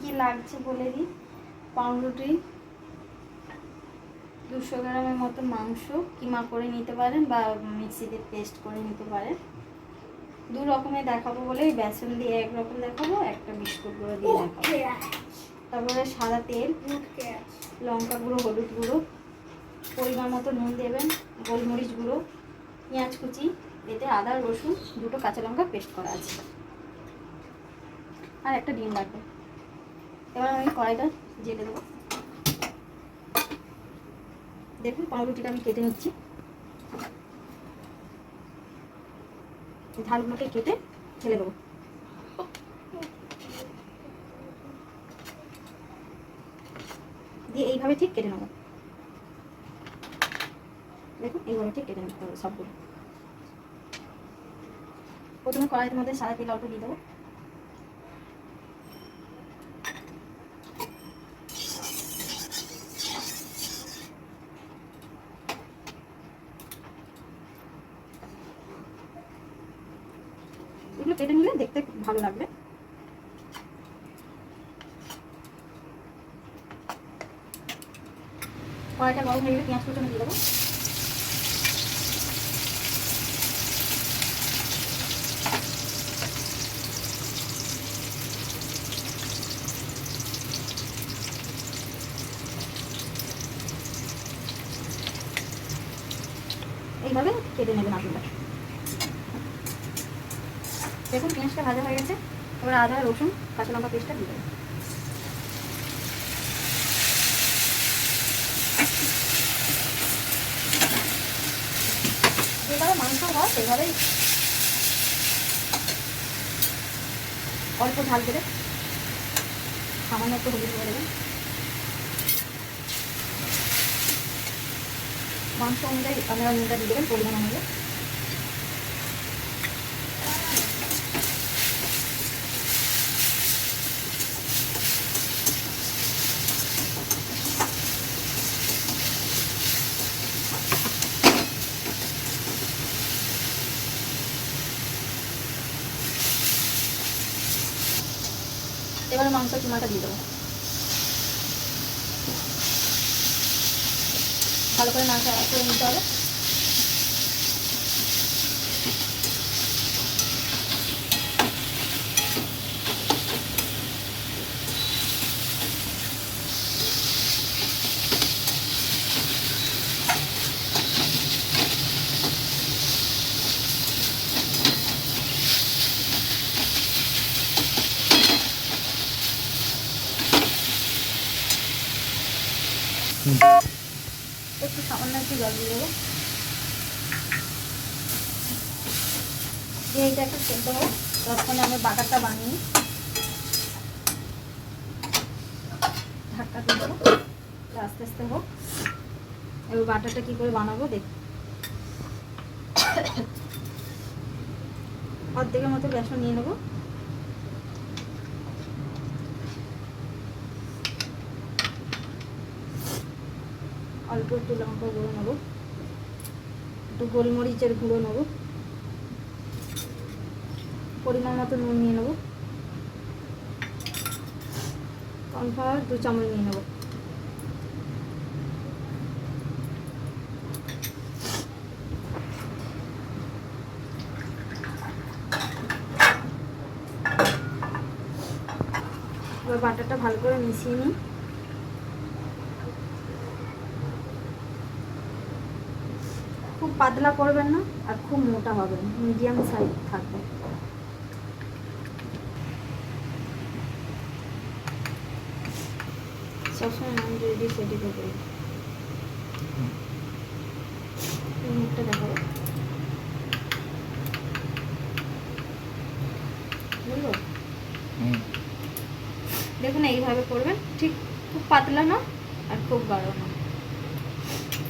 কি লাগছে বলে দিই। পাউরুটি, 200 গ্রামের মতো মাংস কিমা করে নিতে পারেন বা মিক্সিতে পেস্ট করে নিতে পারেন। 2 রকমের দেখাবো বলে বেসন দিয়ে এক রকম দেখাবো, একটা বিস্কুট গুঁড়ো দিয়ে দেখাবো। তারপরে সাদা তেল, লঙ্কা গুঁড়ো, হলুদ গুঁড়ো, পরিমাণ মতো নুন দেবেন, গোলমরিচ গুঁড়ো, পেঁয়াজ কুচি, এতে আদা রসুন 2টো কাঁচা লঙ্কা পেস্ট করা আছে, আর একটা ডিম লাগবে। এবার আমি কড়াইটা জেলে দেবো। দেখুন পাউরুটিটা আমি কেটে নিচ্ছি, ধানগুলোকে কেটে ছেড়ে দেবো। দিয়ে এইভাবে ঠিক কেটে নেবো। দেখুন এইভাবে ঠিক কেটে নিতে হবে সবগুলো। প্রথমে কড়াইয়ের মধ্যে সাদা তেল অল্প দিয়ে দেবো। এগুলো কেটে নিলে দেখতে ভালো লাগবে। কড়াইটা গরম হয়ে গেলে পেঁয়াজ কুচি দিয়ে দেবো। এইভাবে কেটে নেবেন আপনারা। দেখুন পেঁয়াজটা ভাজা হয়ে গেছে। এবার আদা রসুন কাঁচা লঙ্কা পেস্টটা দিয়ে দেবেন। যেভাবে মাংস হয় সেভাবেই অল্প ঝাল দেবে, সামান্য একটু হলুদ করে দেবেন। মাংস অনুযায়ী আপনারা নুনটা দিয়ে দেবেন পরিমাণ অনুযায়ী। এবার মাংস কিমাটা দিয়ে দেবো। ভালো করে নাড়াচাড়া করে নিতে হবে। একটু সামান্য একটু জল দিয়ে দেবো। দিয়ে এটা একটু সেদ্ধ হোক, ততক্ষণে আমি বাটারটা বানিয়ে ঢাকা দিয়ে দেবো। আস্তে আস্তে হোক। এবার বাটারটা কী করে বানাবো দেখ। অর্ধেকের মতো বেসন নিয়ে নেবো। অল্প একটু লঙ্কা গুঁড়ো নেবো, একটু গোলমরিচের গুঁড়ো নেবো, পরিমাণ মতো নুন নিয়ে নেবো, কর্নফ্লাওয়ার 2 চামচ নিয়ে নেবো। এবার বাটারটা ভালো করে মিশিয়ে নিই। খুব পাতলা করবেন না আর খুব মোটা হবে না, মিডিয়াম সাইজ থাকবে। সবসময় নাম রেডি সেটি করবে। মুখটা দেখাবো বুঝলো। দেখুন এইভাবে করবেন, ঠিক খুব পাতলা না আর খুব গাঢ় না।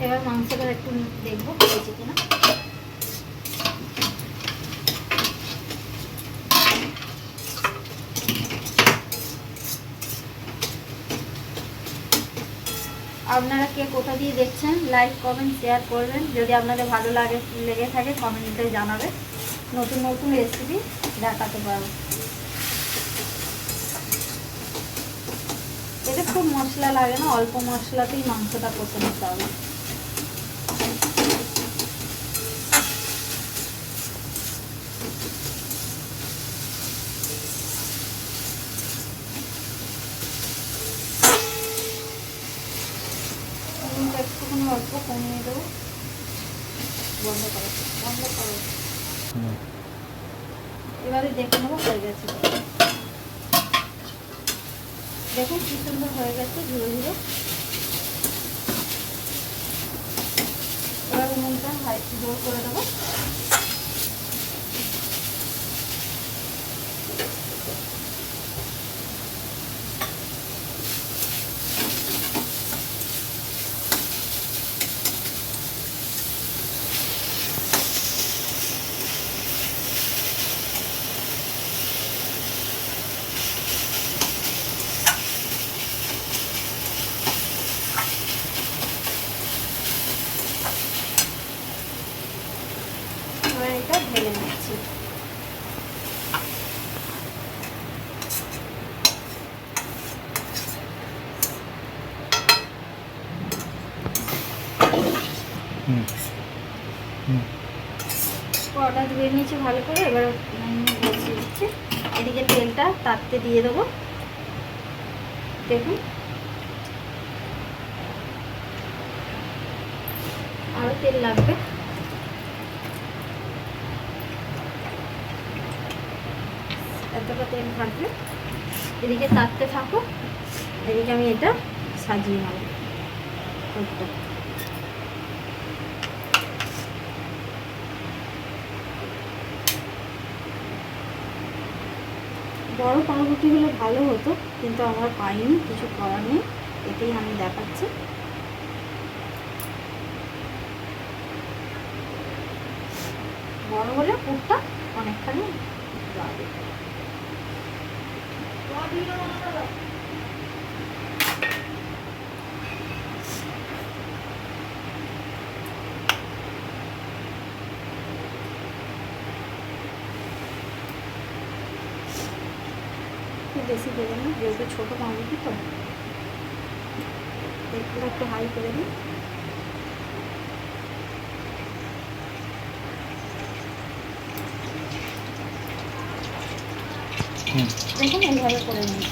এবার মাংসটা একটু দেখবো হয়েছে কিনা। আপনারা কে কোথা দিয়ে দেখছেন লাইক কমেন্ট শেয়ার করবেন। যদি আপনাদের ভালো লেগে থাকে কমেন্টে জানাবেন, নতুন নতুন রেসিপি দেখাতে পারবো। এটা খুব মশলা লাগে না, অল্প মশলাতেই মাংসটা কষে নিতে হবে। একটুখানি অল্প কমিয়ে দেবো। বন্ধ করো, বন্ধ করো। এবারে দেখে নেবো হয়ে গেছে। দেখুন কি সুন্দর হয়ে গেছে ধীরে ধীরে। এবার উনুনটা হাই জোর করে দেবো। এবার এটা ঢেলে নিচ্ছি। কড়াটা ধুয়ে নিয়েছি ভালো করে। এবার বসিয়ে দিচ্ছি। এদিকে তেলটা তাপতে দিয়ে দেবো। দেখুন আরও তেল লাগবে। এতটা তেল থাকবে। এদিকে তাপতে থাকো, এদিকে আমি এটা সাজিয়ে নেব। বড় পাউরুটি হলে ভালো হতো, কিন্তু আমরা পাইনি, কিছু করার নেই, এটাই আমি দেখাচ্ছি। বড় হলে পুরটা অনেকখানি যাবে। বেশি দেবে না, যেহেতু ছোটো পাউরুটি তো। একটু হাই করে দিই। দেখুন এইভাবে করে নিচ্ছি।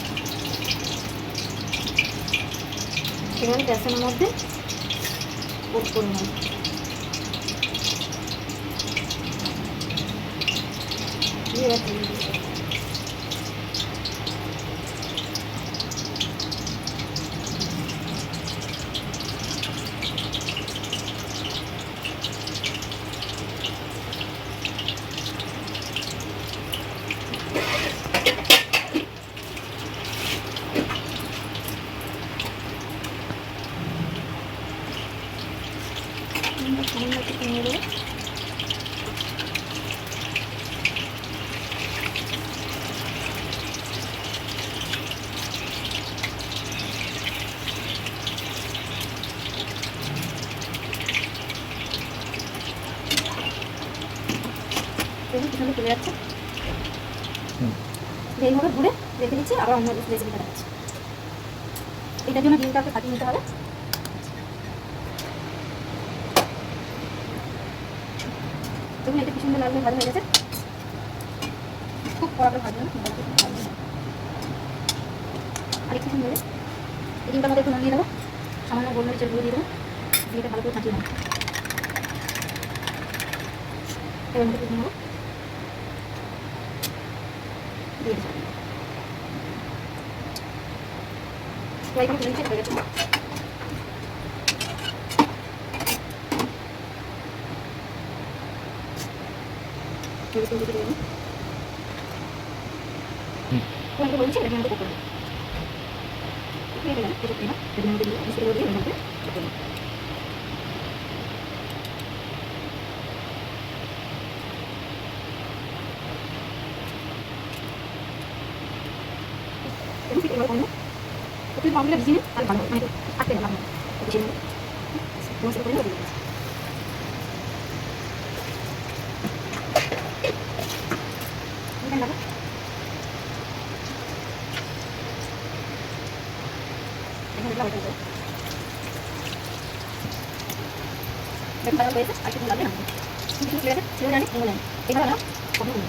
এবার গ্যাসের মধ্যে কোট করে নেব। এবার তুলে দিচ্ছি। নিয়ে দেবো। পিছনে চলে যাচ্ছে। এইভাবে ঘুরে রেখে দিচ্ছি। আবার অন্য রেসিপিটা দেখাচ্ছি। এটার জন্য ডিমটাকে ফাটিয়ে নিতে হবে। দেখুন এটা কি সুন্দর লাল ভাজা হয়ে গেছে। খুব কড়া করে ভাজবে না, আর একটু সুন্দর। এই ডিমটার মধ্যে একটু নুন দিয়ে দেবো, সামান্য গোলমরিচের গুঁড়ো দিয়ে দেবো, দিয়ে এটা ভালো করে ফাটিয়ে নেবো। এবার মধ্যে দিয়ে নেবো, দিয়ে দেবো। ফ্রাইপ্যানে তুলে নিচ্ছে, হয়ে গেছে। বলছি এটা আমাকে করতে হবে। মামলা ভিজিয়ে আর ভালো মানে আটকে গেলাম মশলা করে দিয়ে দেখুন ভালো হয়েছে, আর কিছু লাগবে না কিছু জানি মনে নেই এবার না কত মনে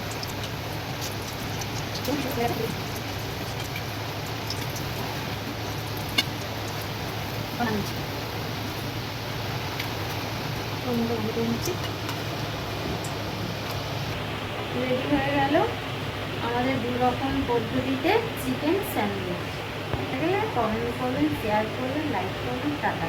রেডি হয়ে গেল আমাদের 2 রকম পদ্ধতিতে চিকেন স্যান্ডউইচ। ঠিক আছে, কমেন্ট করবেন, শেয়ার করবেন, লাইক করবেন, টাটা।